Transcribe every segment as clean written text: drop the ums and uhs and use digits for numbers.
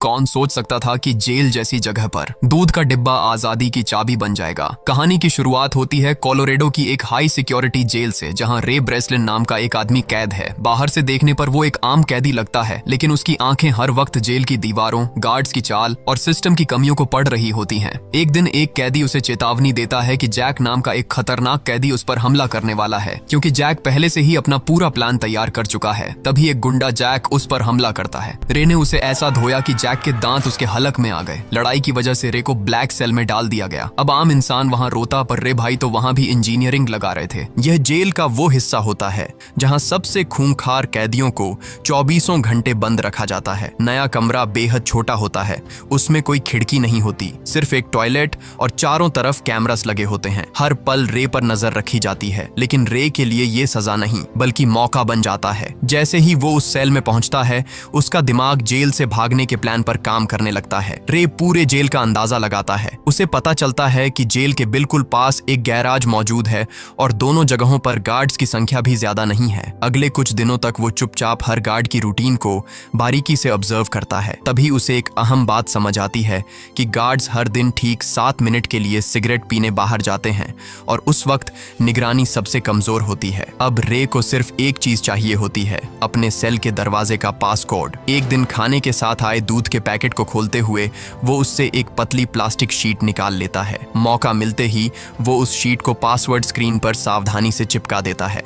कौन सोच सकता था कि जेल जैसी जगह पर दूध का डिब्बा आजादी की चाबी बन जाएगा। कहानी की शुरुआत होती है कोलोरेडो की एक हाई सिक्योरिटी जेल से, जहां रे ब्रेसलिन नाम का एक आदमी कैद है। बाहर से देखने पर वो एक आम कैदी लगता है, लेकिन उसकी आंखें हर वक्त जेल की दीवारों, गार्ड्स की चाल और सिस्टम की कमियों को पढ़ रही होती हैं। एक दिन एक कैदी उसे चेतावनी देता है कि जैक नाम का एक खतरनाक कैदी उस पर हमला करने वाला है, क्योंकि जैक पहले से ही अपना पूरा प्लान तैयार कर चुका है। तभी एक गुंडा जैक उस पर हमला करता है। रे ने उसे ऐसा धोया कि जैक के दांत उसके हलक में आ गए। लड़ाई की वजह से रे को ब्लैक सेल में डाल दिया गया। अब आम इंसान वहां रोता, पर रे भाई तो वहां भी इंजीनियरिंग लगा रहे थे। यह जेल का वो हिस्सा होता है जहां सबसे खूंखार कैदियों को 24 घंटे बंद रखा जाता है। नया कमरा बेहद छोटा होता है, उसमें कोई खिड़की नहीं होती, सिर्फ एक टॉयलेट और चारों तरफ कैमरास लगे होते हैं। हर पल रे पर नजर रखी जाती है, लेकिन रे के लिए ये सजा नहीं बल्कि मौका बन जाता है। जैसे ही वो उस सेल में पहुंचता है, उसका दिमाग जेल से भागने के प्लान पर काम करने लगता है। रे पूरे जेल का अंदाजा लगाता है। उसे पता चलता है कि जेल के बिल्कुल पास एक गैराज मौजूद है और दोनों जगहों पर गार्ड्स की संख्या भी ज्यादा नहीं है। अगले कुछ दिनों तक वो चुपचाप हर गार्ड की रूटीन को बारीकी से ऑब्जर्व करता है। तभी उसे एक अहम बात समझ आती है कि गार्ड्स हर दिन ठीक 7 मिनट के लिए सिगरेट पीने बाहर जाते हैं और उस वक्त निगरानी सबसे कमजोर होती है। अब रे को सिर्फ एक चीज चाहिए होती है, अपने सेल के दरवाजे का पासकोड। एक दिन खाने के साथ आए दूध के पैकेट को खोलते हुए वो उससे एक पतली प्लास्टिक शीट निकाल लेता है। मौका मिलते ही वो उस शीट को पासवर्ड स्क्रीन पर सावधानी से चिपका देता है।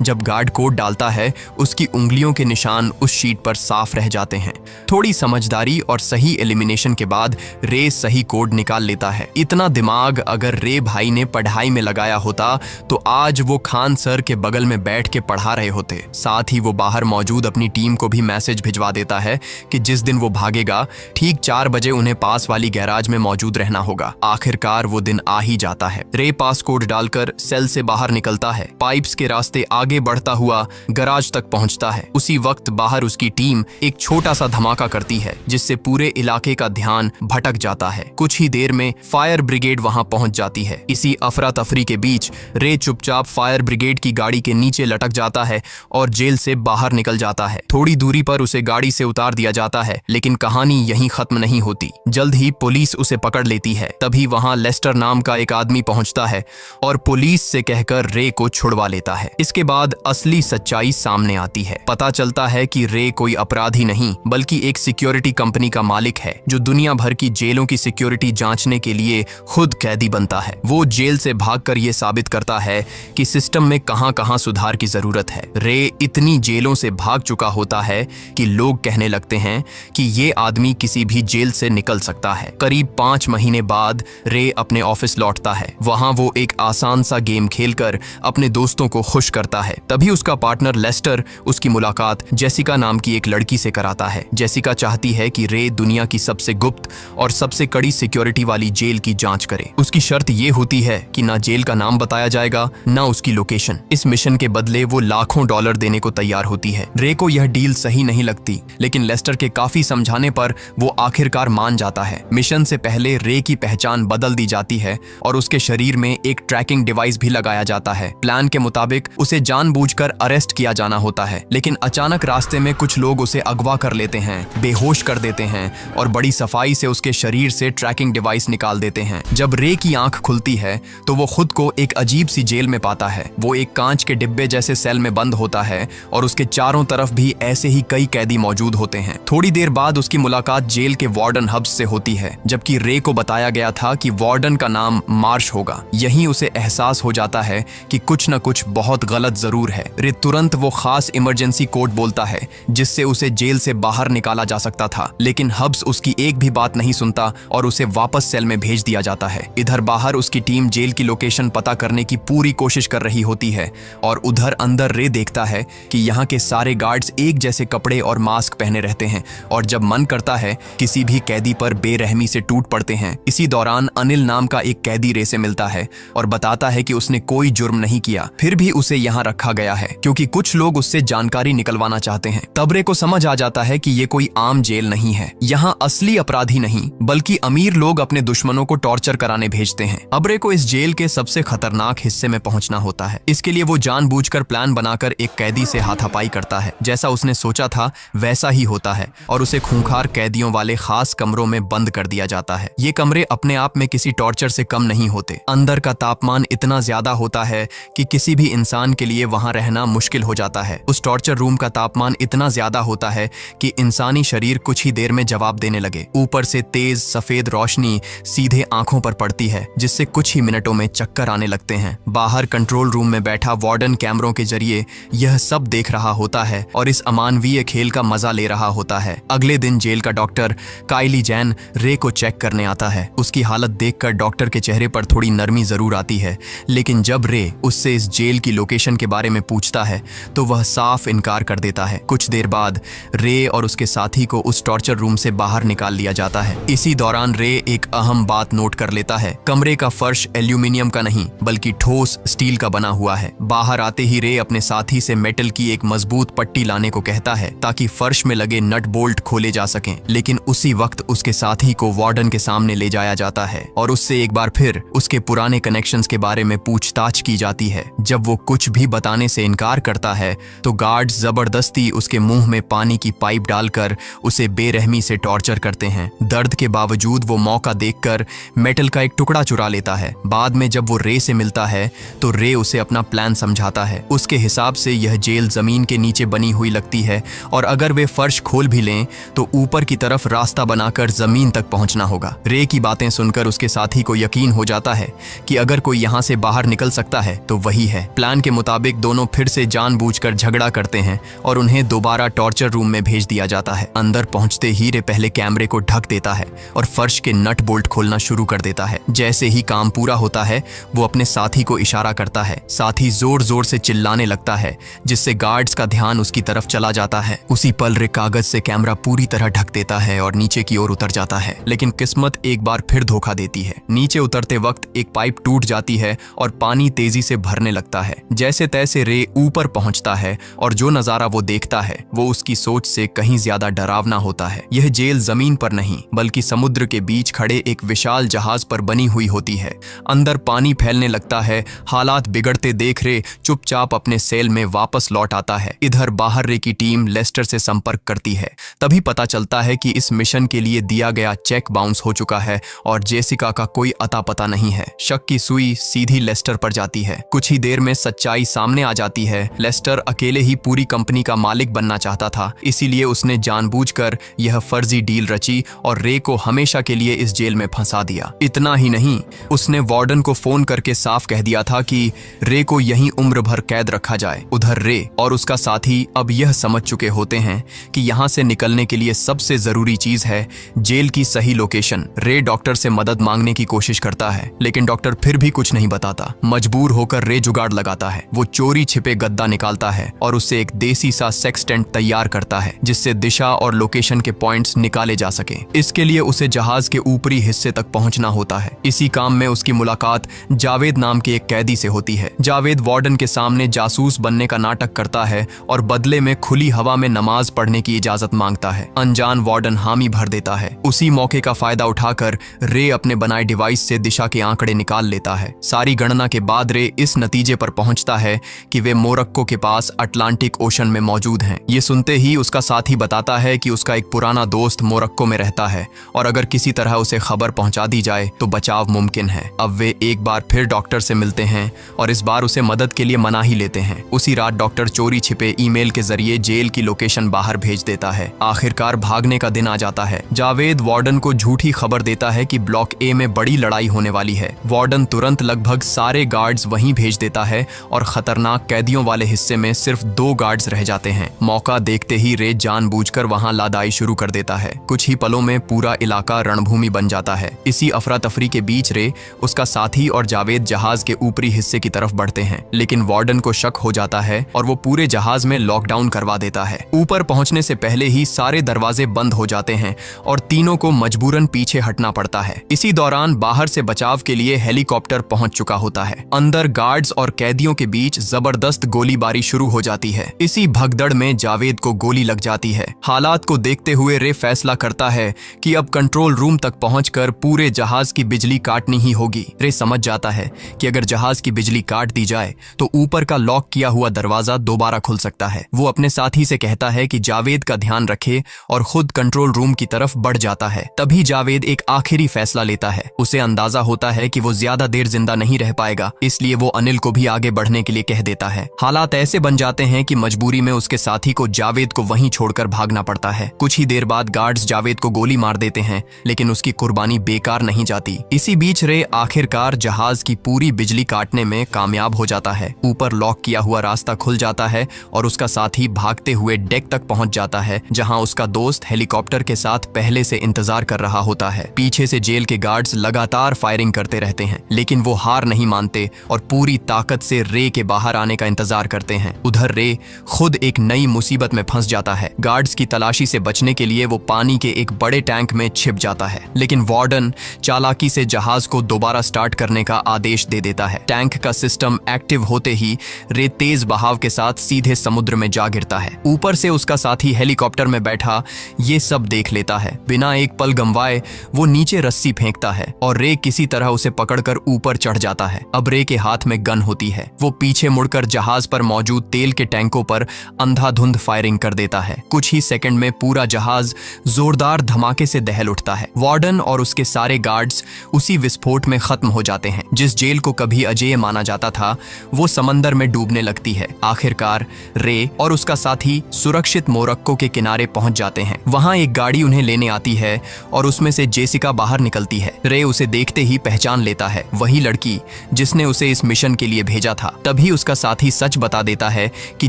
जब गार्ड कोड डालता है, उसकी उंगलियों के निशान उस शीट पर साफ रह जाते हैं। थोड़ी समझदारी और सही एलिमिनेशन के बाद रे सही कोड निकाल लेता है। इतना दिमाग अगर रे भाई ने पढ़ाई में लगाया होता तो आज वो खान सर के बगल में बैठ के पढ़ा रहे होते। साथ ही वो बाहर मौजूद अपनी टीम को भी मैसेज भिजवा देता है कि जिस दिन वो भागेगा ठीक 4 बजे उन्हें पास वाली गैराज में मौजूद रहना होगा। आखिरकार वो दिन आ ही जाता है। रे पास कोड डालकर सेल से बाहर निकलता है, पाइप्स के रास्ते आगे बढ़ता हुआ गैराज तक पहुंचता है। उसी वक्त बाहर उसकी टीम एक छोटा सा धमाका करती है, जिससे पूरे इलाके का ध्यान भटक जाता है। कुछ ही देर में फायर ब्रिगेड वहां पहुंच जाती है। इसी अफरा तफरी के बीच रे चुपचाप फायर ब्रिगेड की गाड़ी के नीचे लटक जाता है और जेल से बाहर निकल जाता है। थोड़ी दूरी पर उसे गाड़ी से उतार दिया जाता है, लेकिन कहानी यहीं खत्म नहीं होती। जल्द ही पुलिस उसे पकड़ लेती है। तभी वहां लेस्टर नाम का एक आदमी पहुंचता है और पुलिस से कहकर रे को छुड़वा लेता है। इसके बाद असली सच्चाई सामने आती है। पता चलता है कि रे कोई अपराधी नहीं बल्कि एक सिक्योरिटी कंपनी का मालिक है, जो दुनिया भर की जेलों की सिक्योरिटी जांचने के लिए खुद कैदी बनता है। वो जेल से भागकर ये साबित करता है कि सिस्टम में कहां-कहां सुधार की जरूरत है। रे इतनी जेलों से भाग चुका होता है कि लोग कहने लगते हैं कि ये आदमी किसी भी जेल से निकल सकता है। करीब 5 महीने बाद रे अपने ऑफिस लौटता है। वहां वो एक आसान सा गेम खेलकर अपने दोस्तों को खुश करता है। तभी उसका पार्टनर लेस्टर उसकी मुलाकात जेसिका नाम की एक लड़की से कराता है। जेसिका चाहती है कि रे दुनिया की सबसे गुप्त और सबसे कड़ी सिक्योरिटी वाली जेल की जांच करे। उसकी शर्त ये होती है कि ना जेल का नाम बताया जाएगा, ना उसकी लोकेशन। इस मिशन के बदले वो लाखों डॉलर देने को तैयार होती है। रे को यह डील सही नहीं लगती, लेकिन लेस्टर के काफी समझाने पर वो आखिरकार मान जाता है। मिशन से पहले रे की पहचान बदल दी जाती है और उसके शरीर में एक ट्रैकिंग डिवाइस भी लगाया जाता है। प्लान के मुताबिक उसे जानबूझकर अरेस्ट किया जाना होता है, लेकिन अचानक रास्ते में कुछ लोग उसे अगवा कर लेते हैं, बेहोश कर देते हैं और बड़ी सफाई से उसके शरीर से ट्रैकिंग डिवाइस निकाल देते हैं। जब रे की आंख खुलती है तो वो खुद को एक अजीब सी जेल में पाता है। वो एक कांच के डिब्बे जैसे सेल में बंद होता है और उसके चारों तरफ भी ऐसे ही कई कैदी मौजूद होते हैं। थोड़ी देर बाद उसकी मुलाकात जेल के वार्डन हब्स से होती है, जबकि रे को बताया गया था कि वार्डन का नाम मार्श होगा। यहीं उसे एहसास हो जाता है कि कुछ न कुछ बहुत गलत जरूर है। रे तुरंत वो खास इमरजेंसी कोड बोलता है जिससे उसे जेल से बाहर निकाला जा सकता था, लेकिन हब्स उसकी एक भी बात नहीं सुनता और उसे वापस सेल में भेज दिया जाता है। इधर बाहर उसकी टीम जेल की लोकेशन पता करने की पूरी कोशिश कर रही होती है और उधर अंदर रे देखता है कि यहाँ के सारे गार्ड्स एक जैसे कपड़े और मास्क पहने रहते हैं और जब मन करता है किसी भी कैदी पर बेरहमी से टूट पड़ते हैं। इसी दौरान अनिल नाम का एक कैदी रे से मिलता है और बताता है कि उसने कोई जुर्म नहीं किया, फिर भी उसे यहाँ रखा गया है क्योंकि कुछ लोग उससे जानकारी निकलवाना चाहते हैं। तब रे को समझ आ जाता है कि ये कोई आम जेल नहीं है। यहाँ असली अपराधी नहीं बल्कि अमीर लोग अपने दुश्मनों को टॉर्चर कराने भेजते हैं। अब रे को इस जेल के सबसे खतरनाक हिस्से में पहुंचना होता है। इसके लिए वो जानबूझकर प्लान बनाकर एक कैदी से हाथापाई करता है। जैसा उसने सोचा था वैसा ही होता है और उसे खूंखार बाहर कैदियों वाले खास कमरों में बंद कर दिया जाता है। ये कमरे अपने आप में किसी टॉर्चर से कम नहीं होते। अंदर का तापमान इतना ज्यादा होता है कि किसी भी इंसान के लिए वहां रहना मुश्किल हो जाता है। उस टॉर्चर रूम का तापमान इतना ज्यादा होता है कि इंसानी शरीर कुछ ही देर में जवाब देने लगे। ऊपर से तेज सफेद रोशनी सीधे आंखों पर पड़ती है, जिससे कुछ ही मिनटों में चक्कर आने लगते हैं। बाहर कंट्रोल रूम में बैठा वार्डन कैमरों के जरिए यह सब देख रहा होता है और इस अमानवीय खेल का मजा ले रहा होता है। अगले दिन जेल का डॉक्टर काइली जैन रे को चेक करने आता है। उसकी हालत देखकर डॉक्टर के चेहरे पर थोड़ी नरमी जरूर आती है, लेकिन जब रे उससे इस जेल की लोकेशन के बारे में पूछता है तो वह साफ इनकार कर देता है। कुछ देर बाद रे और उसके साथी को उस टॉर्चर रूम से बाहर निकाल लिया जाता है। इसी दौरान रे एक अहम बात नोट कर लेता है। कमरे का फर्श एल्यूमिनियम का नहीं बल्कि ठोस स्टील का बना हुआ है। बाहर आते ही रे अपने साथी से मेटल की एक मजबूत पट्टी लाने को कहता है ताकि फर्श में लगे नट बोल्ट खोले जा सकें, लेकिन उसी वक्त उसके साथी को वार्डन के सामने ले जाया जाता है और उससे एक बार फिर उसके पुराने कनेक्शंस के बारे में पूछताछ की जाती है। जब वो कुछ भी बताने से इनकार करता है तो गार्ड्स जबरदस्ती उसके मुंह में पानी की पाइप डालकर उसे बेरहमी से टॉर्चर करते हैं। दर्द के बावजूद वो मौका देखकर मेटल का एक टुकड़ा चुरा लेता है। बाद में जब वो रे से मिलता है तो रे उसे अपना प्लान समझाता है। उसके हिसाब से यह जेल जमीन के नीचे बनी हुई लगती है और अगर वे फर्श खोल भी लें तो ऊपर की तरफ रास्ता बनाकर जमीन तक पहुंचना होगा। रे की बातें सुनकर उसके साथी को यकीन हो जाता है कि अगर कोई यहाँ से बाहर निकल सकता है तो वही है। प्लान के मुताबिक दोनों फिर से जानबूझकर झगड़ा करते हैं और उन्हें दोबारा टॉर्चर रूम में भेज दिया जाता है। अंदर पहुंचते ही रे पहले कैमरे को ढक देता है और फर्श के नट बोल्ट खोलना शुरू कर देता है। जैसे ही काम पूरा होता है वो अपने साथी को इशारा करता है। साथी जोर जोर से चिल्लाने लगता है जिससे गार्ड्स का ध्यान उसकी तरफ चला जाता है। उसी पल रे कागज से कैमरा पूरी तरह ढक देता है और नीचे की ओर उतर जाता है, लेकिन किस्मत एक बार फिर धोखा देती है। नीचे उतरते वक्त एक पाइप टूट जाती है और पानी तेजी से भरने लगता है। जैसे तैसे रे ऊपर पहुंचता है और जो नजारा वो देखता है वो उसकी सोच से कहीं ज्यादा डरावना होता है। यह जेल जमीन पर नहीं बल्कि समुद्र के बीच खड़े एक विशाल जहाज पर बनी हुई होती है। अंदर पानी फैलने लगता है। हालात बिगड़ते देख रे चुपचाप अपने सेल में वापस लौट आता है। इधर बाहर रे की टीम लेस्टर से संपर्क करती है। तभी पता चलता है कि इस मिशन के लिए दिया गया चेक बाउंस हो चुका है और जेसिका का कोई अता पता नहीं है। शक की सुई सीधी लेस्टर पर जाती है। कुछ ही देर में सच्चाई सामने आ जाती है। लेस्टर अकेले ही पूरी कंपनी का मालिक बनना चाहता था, इसीलिए उसने जानबूझकर यह फर्जी डील रची और रे को हमेशा के लिए इस जेल में फंसा दिया। इतना ही नहीं, उसने वार्डन को फोन करके साफ कह दिया था कि रे को यहीं उम्र भर कैद रखा जाए। उधर रे और उसका साथी अब यह समझ चुके होते हैं कि यहाँ से निकलने के लिए सबसे जरूरी चीज है जेल की सही लोकेशन। रे डॉक्टर से मदद मांगने की कोशिश करता है, लेकिन डॉक्टर फिर भी कुछ नहीं बताता। मजबूर होकर रे जुगाड़ लगाता है। वो चोरी छिपे गद्दा निकालता है और उससे एक देसी सा सेक्सटेंट तैयार करता है जिससे दिशा और लोकेशन के पॉइंट्स निकाले जा सके। इसके लिए उसे जहाज के ऊपरी हिस्से तक पहुंचना होता है। इसी काम में उसकी मुलाकात जावेद नाम के एक कैदी से होती है। जावेद वार्डन के सामने जासूस बनने का नाटक करता है और बदले में खुली हवा में नमाज पढ़ने की इजाजत मांगता है। अनजान वार्डन हामी भर देता है। उसी मौके का फायदा उठाकर रे अपने बनाए डिवाइस से दिशा के आंकड़े निकाल लेता है। सारी गणना के बाद रे इस नतीजे पर पहुंचता है कि वे मोरक्को के पास अटलांटिक ओशन में मौजूद हैं। ये सुनते ही उसका साथी बताता है कि उसका एक पुराना दोस्त मोरक्को में रहता है और अगर किसी तरह उसे खबर पहुंचा दी जाए तो बचाव मुमकिन है। अब वे एक बार फिर डॉक्टर से मिलते हैं और इस बार उसे मदद के लिए मना ही लेते हैं। उसी रात डॉक्टर चोरी छिपे ईमेल के जरिए जेल की लोकेशन बाहर भेज देता है। आखिरकार भागने का दिन आ जाता है। जावेद वार्डन को झूठी खबर देता है कि ब्लॉक ए में बड़ी लड़ाई होने वाली है। वार्डन तुरंत लगभग सारे गार्ड्स वहीं भेज देता है और खतरनाक कैदियों वाले हिस्से में सिर्फ 2 गार्ड्स रह जाते हैं। मौका देखते ही रे जानबूझकर वहां लादाई शुरू कर देता है। कुछ ही पलों में पूरा इलाका रणभूमि बन जाता है। इसी अफरा तफरी के बीच रे, उसका साथी और जावेद जहाज के ऊपरी हिस्से की तरफ बढ़ते हैं, लेकिन वार्डन को शक हो जाता है और वो पूरे जहाज में लॉकडाउन करवा देता है। ऊपर पहुंचने से पहले ही सारे दरवाजे बंद हो जाते हैं और तीनों को मजबूरन पीछे हटना पड़ता है। इसी दौरान बाहर से बचाव के लिए हेलीकॉप्टर पहुंच चुका होता है। अंदर गार्ड्स और कैदियों के बीच जबरदस्त गोलीबारी शुरू हो जाती है। इसी भगदड़ में जावेद को गोली लग जाती है। हालात को देखते हुए रे फैसला करता है कि अब कंट्रोल रूम तक पहुंचकर पूरे जहाज की बिजली काटनी ही होगी। रे समझ जाता है कि अगर जहाज की बिजली काट दी जाए तो ऊपर का लॉक किया हुआ दरवाजा दोबारा खुल सकता है। वो अपने साथी से कहता है कि जावेद का ध्यान रखे और खुद कंट्रोल रूम की तरफ बढ़ जाता है। तभी जावेद एक आखिरी फैसला लेता है। उसे अंदाजा होता है कि वो ज्यादा देर जिंदा नहीं रह पाएगा, इसलिए वो अनिल को भी आगे बढ़ने के लिए कह देता है। हालात ऐसे बन जाते हैं कि मजबूरी में उसके साथी को जावेद को वहीं छोड़कर भागना पड़ता है। कुछ ही देर बाद गार्ड्स जावेद को गोली मार देते हैं, लेकिन उसकी कुर्बानी बेकार नहीं जाती। इसी बीच रे आखिरकार जहाज की पूरी बिजली काटने में कामयाब हो जाता है। ऊपर लॉक किया हुआ रास्ता खुल जाता है और उसका साथी भागते हुए डेक तक पहुंच जाता है, जहां उसका दोस्त हेलीकॉप्टर के साथ पहले से इंतजार कर रहा होता है। पीछे से जेल के गार्ड्स लगातार फायरिंग करते रहते हैं, लेकिन वो हार नहीं मानते और पूरी ताकत से रे के बाहर आने का इंतजार करते हैं। उधर रे खुद एक नई मुसीबत में फंस जाता है। गार्ड्स की तलाशी से बचने के लिए वो पानी के एक बड़े टैंक में छिप जाता है, लेकिन वार्डन चालाकी से जहाज को दोबारा स्टार्ट करने का आदेश दे देता है। टैंक का सिस्टम एक्टिव होते ही रे तेज बहाव के साथ सीधे समुद्र में जा गिरता है। ऊपर से उसका साथी हेलीकॉप्टर में बैठा ये सब देख लेता है। बिना एक पल गंवाए वो नीचे रस्सी फेंकता है और रे किसी तरह उसे पकड़कर ऊपर चढ़ जाता है। अब रे के हाथ में गन होती है। वो पीछे मुड़कर जहाज पर मौजूद तेल के टैंकों पर अंधाधुंध फायरिंग कर देता है। कुछ ही सेकंड में पूरा जहाज जोरदार धमाके से दहल उठता है। वार्डन और उसके सारे गार्ड्स उसी विस्फोट में खत्म हो जाते हैं। जिस जेल को कभी अजेय माना जाता था वो समंदर में डूबने लगती है। आखिरकार रे और उसका साथी सुरक्षित मोरक्को के किनारे पहुंच जाते हैं। वहां एक गाड़ी उन्हें लेने आती है और उसमें से जेसिका बाहर निकलती है। रे उसे देखते ही पहचान लेता है, वही लड़की जिसने उसे इस मिशन के लिए भेजा था। तभी उसका साथी सच बता देता है कि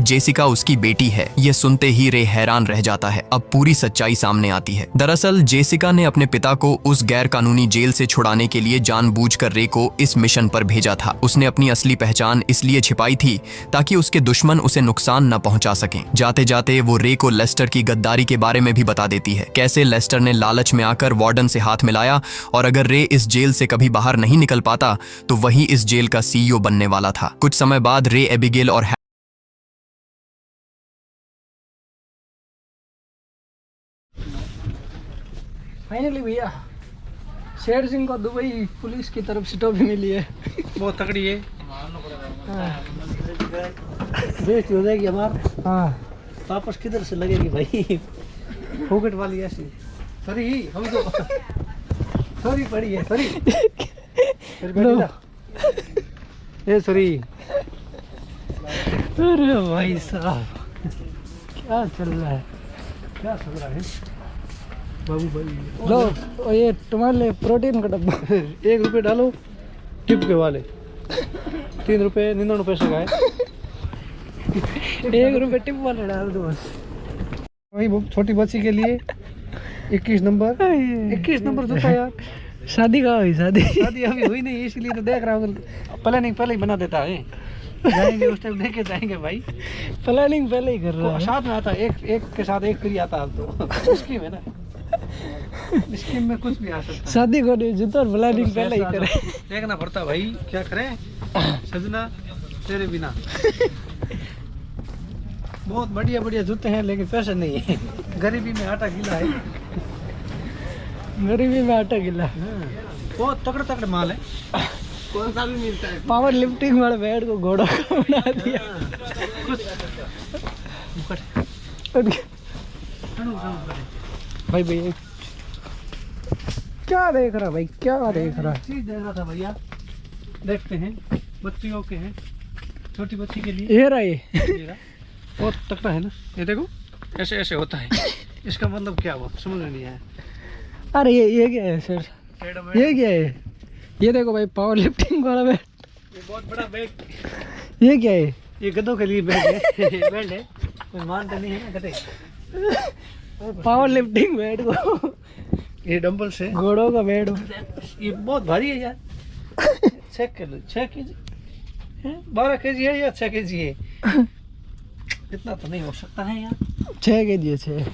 जेसिका उसकी बेटी है। यह सुनते ही रे हैरान रह जाता है। अब पूरी सच्चाई सामने आती है। दरअसल जेसिका ने अपने पिता को उस गैर कानूनी जेल से छुड़ाने के लिए जानबूझकर रे को इस मिशन पर भेजा था। उसने अपनी असली पहचान इसलिए छिपाई थी ताकि उसके दुश्मन उसे नुकसान न पहुंचा सकें। जाते जाते वो रे को लेस्टर की गद्दारी के बारे में भी बता देती है, कैसे लेस्टर ने लालच में आकर वार्डन से हाथ मिलाया और अगर रे इस जेल से कभी बाहर नहीं निकल पाता तो वही इस जेल का सीईओ बनने वाला था। कुछ समय बाद रे एबिगेल और फाइनली भैया शेर सिंह को दुबई पुलिस की तरफ से टॉफी मिली है। बहुत तगड़ी है। बेइज्जती हो जाएगी हमार। हाँ वापस किधर से लगेगी भाई, फोकट वाली ऐसी। सॉरी हम तो सॉरी पड़ी है। सॉरी ये सॉरी। अरे भाई साहब क्या चल रहा है, क्या चल रहा है बाबू भाई। लो और ये तुम्हारे लिए प्रोटीन का डब्बा। 1 रुपये डालो टिप के वाले, 3 रुपये 99 पैसे का है। 1 रुपये टिप वाले डाल दो बस। वही छोटी बच्ची के लिए 21 नंबर जूता यार। शादी का हुई शादी अभी हुई नहीं, इसलिए तो देख रहा हूँ। प्लानिंग पहले ही बना देता है, जाएंगे उस टाइम लेके जाएंगे भाई। प्लानिंग पहले ही कर रहा है। साथ में आता एक के साथ एक फ्री आता है तो स्कीम है ना, स्कीम में कुछ भी आ सकता है। शादी को नहीं जूता प्लानिंग पहले ही करे, देखना पड़ता भाई। क्या करें सजना तेरे बिना। बहुत बढ़िया बढ़िया जूते हैं लेकिन पैसे नहीं है। गरीबी में आटा गिला है, गरीबी में आटा गिला। बहुत तगड़े तगड़े माल है। कौन सा भी मिलता है। पावर लिफ्टिंग वाले बेड को घोड़ा का बना दिया कुछ। भाई भाई क्या देख रहा भाई, क्या देख रहा है। चीज देख रहा था भैया, देखते हैं बच्चियों के हैं, छोटी बच्ची के लिए। ये रहा ये बहुत तगड़ा है ना। ये देखो ऐसे ऐसे होता है, इसका मतलब क्या हुआ समझ में नहीं आया। अरे ये क्या है सर, ये क्या है। ये देखो भाई पावर लिफ्टिंग वाला बैग, ये बहुत बड़ा बैग। ये क्या है, ये गधों के लिए बैग है। बेल्ट है, कोई मानते नहीं है ना गधे। पावर लिफ्टिंग बेड को ये डंबल से घोड़ों का बेड। ये बहुत भारी है यार। 6 केजी 12 केजी है या 6 केजी है। इतना तो नहीं हो सकता है यार। 6 केजी है 6।